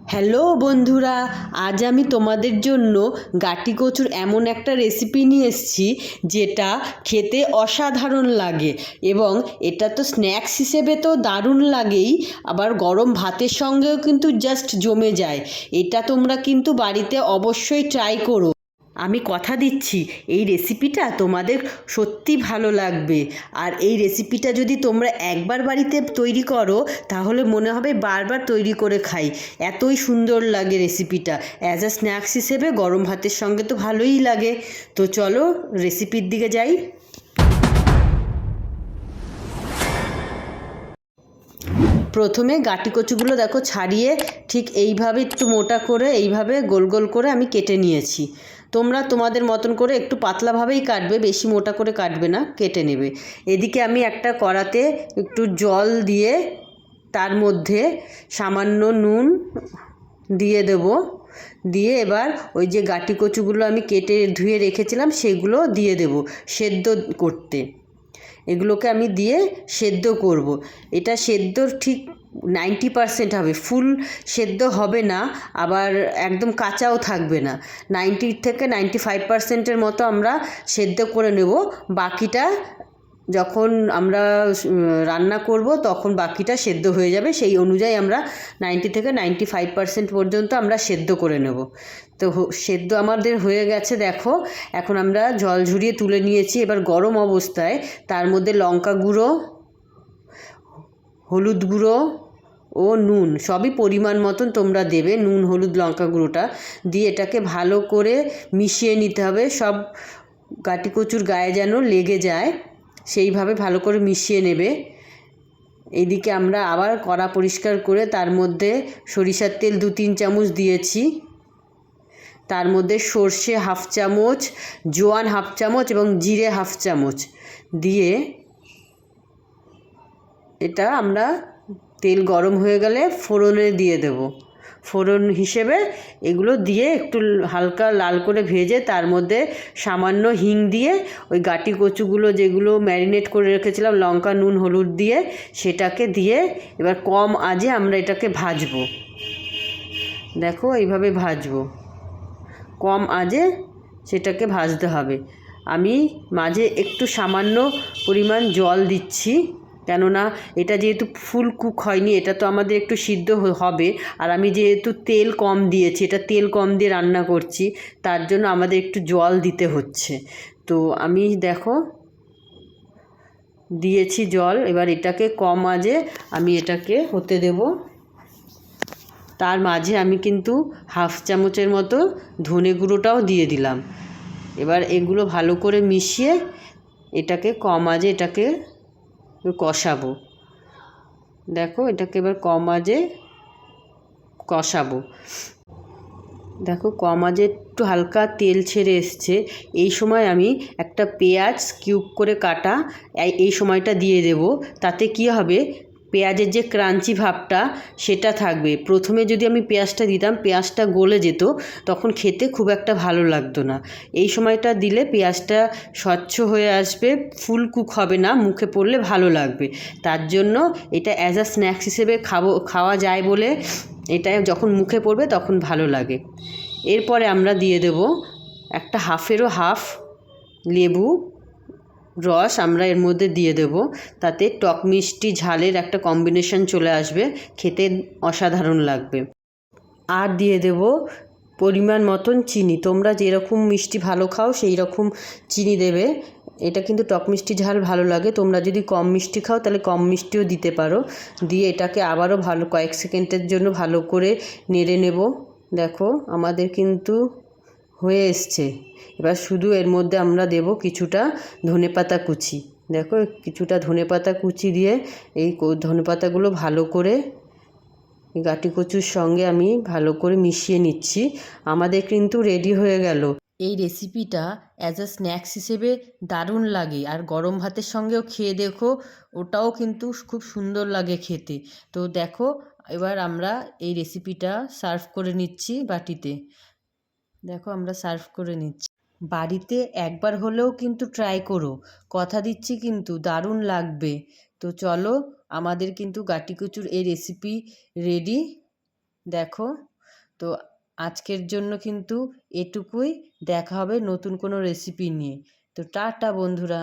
Hello বন্ধুরা, আজ আমি তোমাদের জন্য গাটি কচুর এমন একটা রেসিপি নিয়ে এসেছি যেটা খেতে অসাধারণ লাগে এবং এটা তো স্ন্যাক্স হিসেবে তো দারুণ লাগেই, আবার গরম ভাতের সঙ্গেও কিন্তু জাস্ট জমে যায়। এটা তোমরা কিন্তু বাড়িতে অবশ্যই ট্রাই করো। আমি কথা দিচ্ছি এই রেসিপিটা তোমাদের সত্যি ভালো লাগবে। আর এই রেসিপিটা যদি তোমরা একবার বাড়িতে তৈরি করো তাহলে মনে হবে বারবার তৈরি করে খাই, এতই সুন্দর লাগে রেসিপিটা। অ্যাজ আ স্ন্যাক্স হিসেবে গরম ভাতের সঙ্গে তো ভালোই লাগে। তো চলো রেসিপির দিকে যাই। প্রথমে গাটি কচুগুলো দেখো ছাড়িয়ে ঠিক এইভাবে একটু মোটা করে এইভাবে গোল গোল করে আমি কেটে নিয়েছি। তোমরা তোমাদের মতন করে একটু পাতলাভাবেই কাটবে, বেশি মোটা করে কাটবে না, কেটে নেবে। এদিকে আমি একটা কড়াতে একটু জল দিয়ে তার মধ্যে সামান্য নুন দিয়ে দেব। দিয়ে এবার ওই যে গাটি কচুগুলো আমি কেটে ধুয়ে রেখেছিলাম সেগুলো দিয়ে দেব সেদ্ধ করতে। এগুলোকে আমি দিয়ে সেদ্ধ করব। এটা সেদ্ধ ঠিক 90% হবে, ফুল সেদ্ধ হবে না, আবার একদম কাঁচাও থাকবে না। 90 থেকে 95%-এর মতো আমরা সেদ্ধ করে নেব। বাকিটা যখন আমরা রান্না করব তখন বাকিটা সেদ্ধ হয়ে যাবে, সেই অনুযায়ী আমরা 90 থেকে 95% পর্যন্ত আমরা সেদ্ধ করে নেব। তো সেদ্ধ আমাদের হয়ে গেছে দেখো। এখন আমরা জল ঝরিয়ে তুলে নিয়েছি। এবার গরম অবস্থায় তার মধ্যে লঙ্কা গুঁড়ো, হলুদ গুঁড়ো ও নুন সবই পরিমাণ মতন তোমরা দেবে। নুন, হলুদ, লঙ্কা গুঁড়োটা দিয়ে এটাকে ভালো করে মিশিয়ে নিতে হবে। সব গাটি কচুর গায়ে যেন লেগে যায় সেইভাবে ভালো করে মিশিয়ে নেবে। এদিকে আমরা আবার কড়া পরিষ্কার করে তার মধ্যে সরিষার তেল 2-3 চামচ দিয়েছি। তার মধ্যে সর্ষে হাফ চামচ, জোয়ান হাফ চামচ এবং জিরে হাফ চামচ দিয়ে এটা আমরা তেল গরম হয়ে গেলে ফোড়নে দিয়ে দেব। ফোড়ন হিসেবে এগুলো দিয়ে একটু হালকা লাল করে ভেজে তার মধ্যে সামান্য হিং দিয়ে ওই গাটি কচুগুলো যেগুলো ম্যারিনেট করে রেখেছিলাম লঙ্কা, নুন, হলুদ দিয়ে সেটাকে দিয়ে এবার কম আঁচে আমরা এটাকে ভাজবো। দেখো এইভাবে ভাজবো, কম আঁচে সেটাকে ভাজতে হবে। আমি মাঝে একটু সামান্য পরিমাণ জল দিচ্ছি, কেননা এটা যেহেতু ফুল কুক হয়নি, এটা তো আমাদের একটু সিদ্ধ হবে। আর আমি যেহেতু তেল কম দিয়েছি, এটা তেল কম দিয়ে রান্না করছি, তার জন্য আমাদের একটু জল দিতে হচ্ছে। তো আমি দেখো দিয়েছি জল। এবার এটাকে কম আঁচে আমি এটাকে হতে দেব। তার মাঝে আমি কিন্তু হাফ চামচের মতো ধনে গুঁড়োটাও দিয়ে দিলাম। এবার এগুলো ভালো করে মিশিয়ে এটাকে কম আঁচে এটাকে কষাবো। দেখো এটাকে এবার কম আঁচে কষাবো। দেখো কম আঁচে একটু হালকা তেল ছেড়ে এসছে। এই সময় আমি একটা পেঁয়াজ কিউব করে কাটা এই সময়টা দিয়ে দেব। তাতে কি হবে, পেঁয়াজের যে ক্রাঞ্চি ভাবটা সেটা থাকবে। প্রথমে যদি আমি পেঁয়াজটা দিতাম পেঁয়াজটা গলে যেত, তখন খেতে খুব একটা ভালো লাগতো না। এই সময়টা দিলে পেঁয়াজটা স্বচ্ছ হয়ে আসবে, ফুল কুক হবে না, মুখে পড়লে ভালো লাগবে। তার জন্য এটা অ্যাজ আ স্ন্যাক্স হিসেবে খাওয়া যায় বলে এটা যখন মুখে পড়বে তখন ভালো লাগে। এরপরে আমরা দিয়ে দেব একটা হাফেরও হাফ লেবু রস আমরা এর মধ্যে দিয়ে দেব। তাতে টক মিষ্টি ঝালের একটা কম্বিনেশন চলে আসবে, খেতে অসাধারণ লাগবে। আর দিয়ে দেব পরিমাণ মতন চিনি। তোমরা যেরকম মিষ্টি ভালো খাও সেই রকম চিনি দেবে। এটা কিন্তু টক মিষ্টি ঝাল ভালো লাগে, তোমরা যদি কম মিষ্টি খাও তাহলে কম মিষ্টিও দিতে পারো। দিয়ে এটাকে আবারও ভালো কয়েক সেকেন্ডের জন্য ভালো করে নেড়ে নেব। দেখো আমাদের কিন্তু হয়ে এসছে। এবার শুধু এর মধ্যে আমরা দেব কিছুটা ধনেপাতা কুচি। দেখো কিছুটা ধনেপাতা কুচি দিয়ে এই ধনেপাতাগুলো ভালো করে গাটি কচুর সঙ্গে আমি ভালো করে মিশিয়ে নিচ্ছি। আমাদের কিন্তু রেডি হয়ে গেল। এই রেসিপিটা অ্যাজ আ স্ন্যাক্স হিসেবে দারুণ লাগে, আর গরম ভাতের সঙ্গেও খেয়ে দেখো, ওটাও কিন্তু খুব সুন্দর লাগে খেতে। তো দেখো এবার আমরা এই রেসিপিটা সার্ভ করে নিচ্ছি বাটিতে। দেখো আমরা সার্ভ করে নিচ্ছি। বাড়িতে একবার হলেও কিন্তু ট্রাই করো, কথা দিচ্ছি কিন্তু দারুণ লাগবে। তো চলো আমাদের কিন্তু গাটি কচুর এই রেসিপি রেডি। দেখো তো আজকের জন্য কিন্তু এটুকুই, দেখা হবে নতুন কোনো রেসিপি নিয়ে। তো টাটা বন্ধুরা।